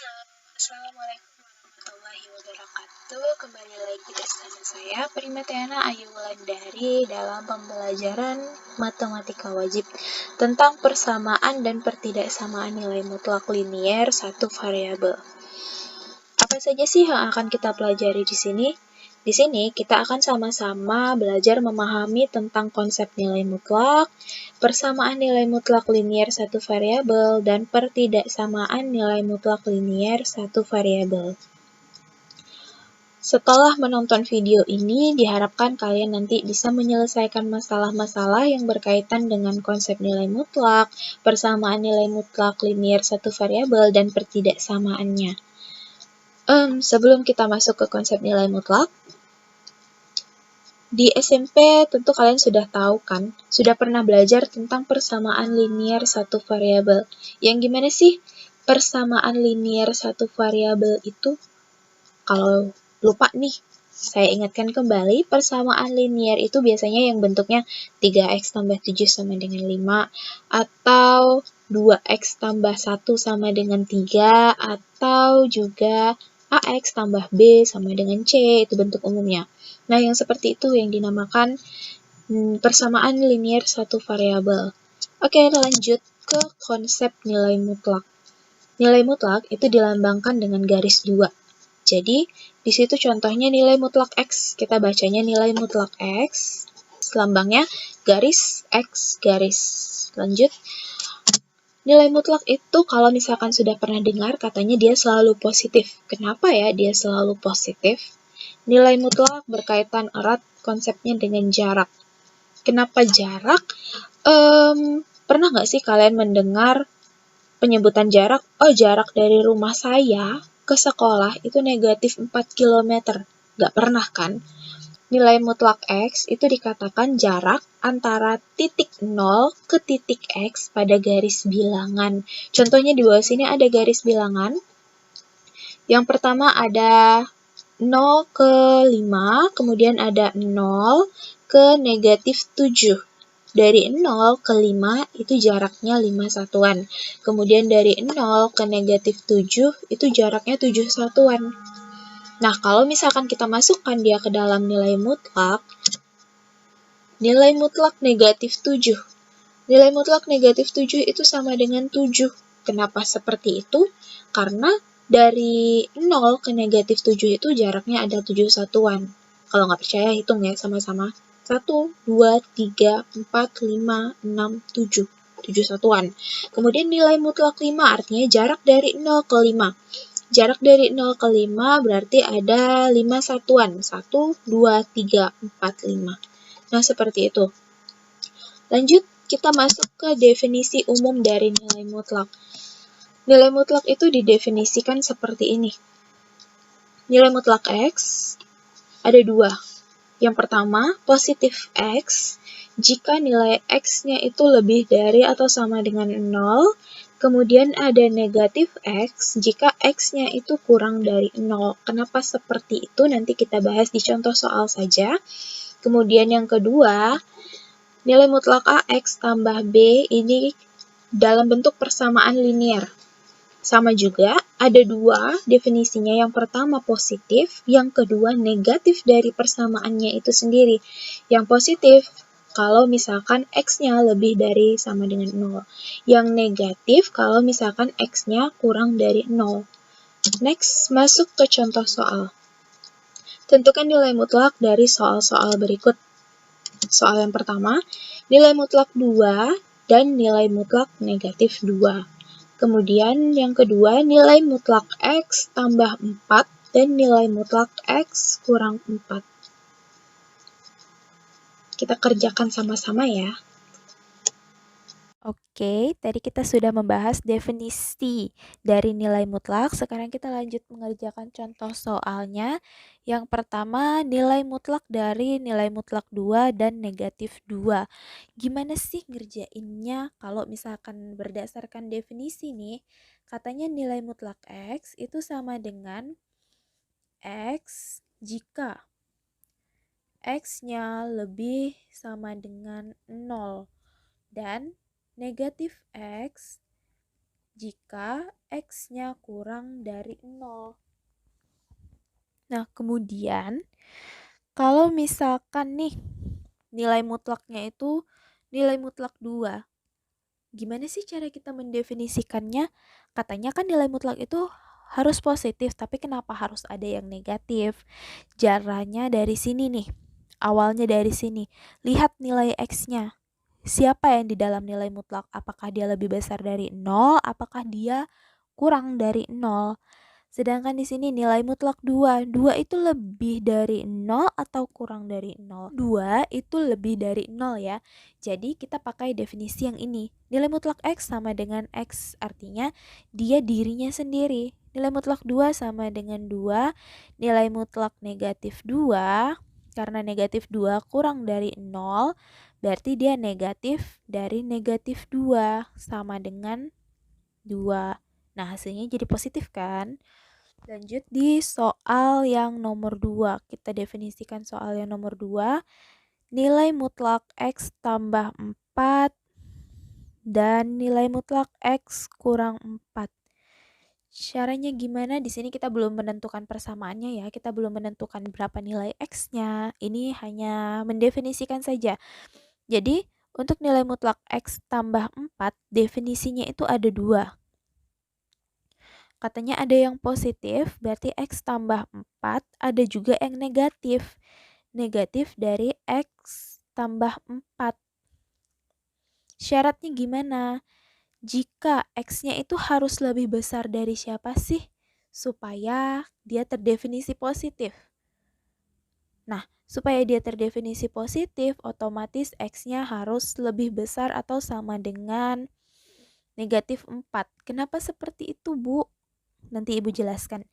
Assalamualaikum warahmatullahi wabarakatuh. Kembali lagi bersama saya Primatena Ayu Wulandari dalam pembelajaran matematika wajib tentang persamaan dan pertidaksamaan nilai mutlak linier satu variabel. Apa saja sih yang akan kita pelajari di sini? Di sini kita akan sama-sama belajar memahami tentang konsep nilai mutlak, persamaan nilai mutlak linier satu variabel, dan pertidaksamaan nilai mutlak linier satu variabel. Setelah menonton video ini, diharapkan kalian nanti bisa menyelesaikan masalah-masalah yang berkaitan dengan konsep nilai mutlak, persamaan nilai mutlak linier satu variabel, dan pertidaksamaannya. Sebelum kita masuk ke konsep nilai mutlak, di SMP tentu kalian sudah tahu kan, sudah pernah belajar tentang persamaan linier satu variabel. Yang gimana sih persamaan linier satu variabel itu? Kalau lupa nih, saya ingatkan kembali, persamaan linier itu biasanya yang bentuknya 3x tambah 7 sama dengan 5, atau 2x tambah 1 sama dengan 3, atau juga ax tambah b sama dengan c, itu bentuk umumnya. Nah, yang seperti itu yang dinamakan persamaan linier satu variabel. Oke, lanjut ke konsep nilai mutlak. Nilai mutlak itu dilambangkan dengan garis 2. Jadi, di situ contohnya nilai mutlak X. Kita bacanya nilai mutlak X. Lambangnya garis X garis. Lanjut. Nilai mutlak itu kalau misalkan sudah pernah dengar, katanya dia selalu positif. Kenapa ya dia selalu positif? Nilai mutlak berkaitan erat konsepnya dengan jarak. Kenapa jarak? Pernah nggak sih kalian mendengar penyebutan jarak? Oh, jarak dari rumah saya ke sekolah itu negatif 4 km. Nggak pernah kan? Nilai mutlak X itu dikatakan jarak antara titik 0 ke titik X pada garis bilangan. Contohnya di bawah sini ada garis bilangan. Yang pertama ada 0 ke 5, kemudian ada 0 ke negatif 7. Dari 0 ke 5 itu jaraknya 5 satuan. Kemudian dari 0 ke negatif 7 itu jaraknya 7 satuan. Nah, kalau misalkan kita masukkan dia ke dalam nilai mutlak negatif 7. Nilai mutlak negatif 7 itu sama dengan 7. Kenapa seperti itu? Karena dari 0 ke negatif 7 itu jaraknya ada 7 satuan. Kalau nggak percaya, hitung ya sama-sama. 1, 2, 3, 4, 5, 6, 7. 7 satuan. Kemudian nilai mutlak 5 artinya jarak dari 0 ke 5. Jarak dari 0 ke 5 berarti ada 5 satuan. 1, 2, 3, 4, 5. Nah, seperti itu. Lanjut, kita masuk ke definisi umum dari nilai mutlak. Nilai mutlak itu didefinisikan seperti ini. Nilai mutlak X ada 2. Yang pertama, positif X. Jika nilai X-nya itu lebih dari atau sama dengan 0, kemudian ada negatif X jika X-nya itu kurang dari 0. Kenapa seperti itu? Nanti kita bahas di contoh soal saja. Kemudian yang kedua, nilai mutlak AX tambah B ini dalam bentuk persamaan linier. Sama juga, ada 2 definisinya. Yang pertama positif, yang kedua negatif dari persamaannya itu sendiri. Yang positif, kalau misalkan X-nya lebih dari sama dengan 0. Yang negatif kalau misalkan X-nya kurang dari 0. Next, masuk ke contoh soal. Tentukan nilai mutlak dari soal-soal berikut. Soal yang pertama, nilai mutlak 2 dan nilai mutlak negatif 2. Kemudian yang kedua, nilai mutlak X tambah 4 dan nilai mutlak X kurang 4. Kita kerjakan sama-sama ya. Oke, tadi kita sudah membahas definisi dari nilai mutlak. Sekarang kita lanjut mengerjakan contoh soalnya. Yang pertama, nilai mutlak dari nilai mutlak 2 dan negatif 2. Gimana sih ngerjainnya? Kalau misalkan berdasarkan definisi nih, katanya nilai mutlak X itu sama dengan X jika X-nya lebih sama dengan 0 dan negatif X jika X-nya kurang dari 0. Nah, kemudian kalau misalkan nih nilai mutlaknya itu nilai mutlak 2, gimana sih cara kita mendefinisikannya? Katanya kan nilai mutlak itu harus positif, tapi kenapa harus ada yang negatif? Caranya dari sini nih. Awalnya dari sini. Lihat nilai X-nya. Siapa yang di dalam nilai mutlak? Apakah dia lebih besar dari 0? Apakah dia kurang dari 0? Sedangkan di sini nilai mutlak 2. 2 itu lebih dari 0 atau kurang dari 0? 2 itu lebih dari 0 ya. Jadi kita pakai definisi yang ini. Nilai mutlak X sama dengan X, artinya dia dirinya sendiri. Nilai mutlak 2 sama dengan 2. Nilai mutlak negatif 2, karena negatif 2 kurang dari 0, berarti dia negatif dari negatif 2 sama dengan 2. Nah, hasilnya jadi positif kan? Lanjut di soal yang nomor 2. Kita definisikan soal yang nomor 2. Nilai mutlak X tambah 4 dan nilai mutlak X kurang 4. Caranya gimana? Di sini kita belum menentukan persamaannya ya. Kita belum menentukan berapa nilai X-nya. Ini hanya mendefinisikan saja. Jadi, untuk nilai mutlak X tambah 4, definisinya itu ada 2. Katanya ada yang positif, berarti X tambah 4, ada juga yang negatif. Negatif dari X tambah 4. Syaratnya gimana? Jika X-nya itu harus lebih besar dari siapa sih? Supaya dia terdefinisi positif. Nah, supaya dia terdefinisi positif, otomatis X-nya harus lebih besar atau sama dengan negatif 4. Kenapa seperti itu, Bu? Nanti Ibu jelaskan.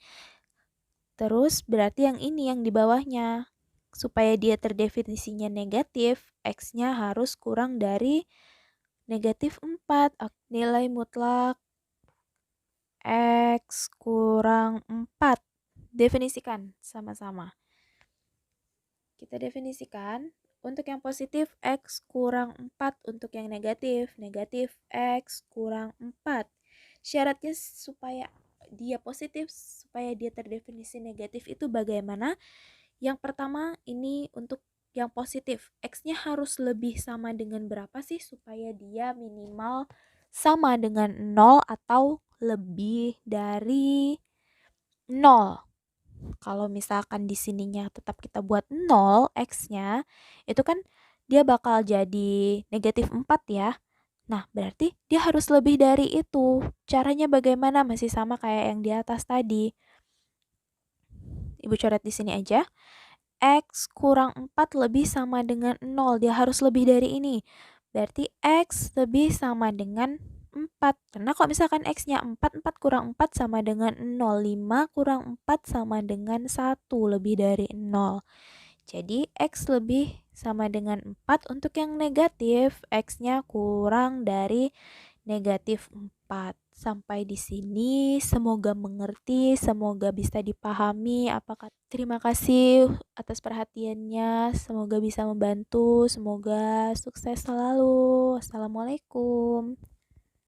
Terus berarti yang ini yang di bawahnya. Supaya dia terdefinisinya negatif, X-nya harus kurang dari negatif 4. Nilai mutlak X kurang 4. Definisikan sama-sama. Kita definisikan. Untuk yang positif, X kurang 4. Untuk yang negatif, negatif X kurang 4. Syaratnya supaya dia positif, supaya dia terdefinisi negatif itu bagaimana? Yang pertama, ini untuk yang positif. X-nya harus lebih sama dengan berapa sih supaya dia minimal sama dengan 0 atau lebih dari 0. Kalau misalkan di sininya tetap kita buat 0 X-nya, itu kan dia bakal jadi negatif 4 ya. Nah, berarti dia harus lebih dari itu. Caranya bagaimana? Masih sama kayak yang di atas tadi. Ibu coret di sini aja. X kurang 4 lebih sama dengan 0. Dia harus lebih dari ini. Berarti X lebih sama dengan 4. Karena kalau misalkan X-nya 4, 4 kurang 4 sama dengan 0. 5 kurang 4 sama dengan 1, lebih dari 0. Jadi X lebih sama dengan 4. Untuk yang negatif, X-nya kurang dari negatif 4. Sampai di sini semoga mengerti, semoga bisa dipahami. Apakah terima kasih atas perhatiannya, semoga bisa membantu, semoga sukses selalu. Assalamualaikum.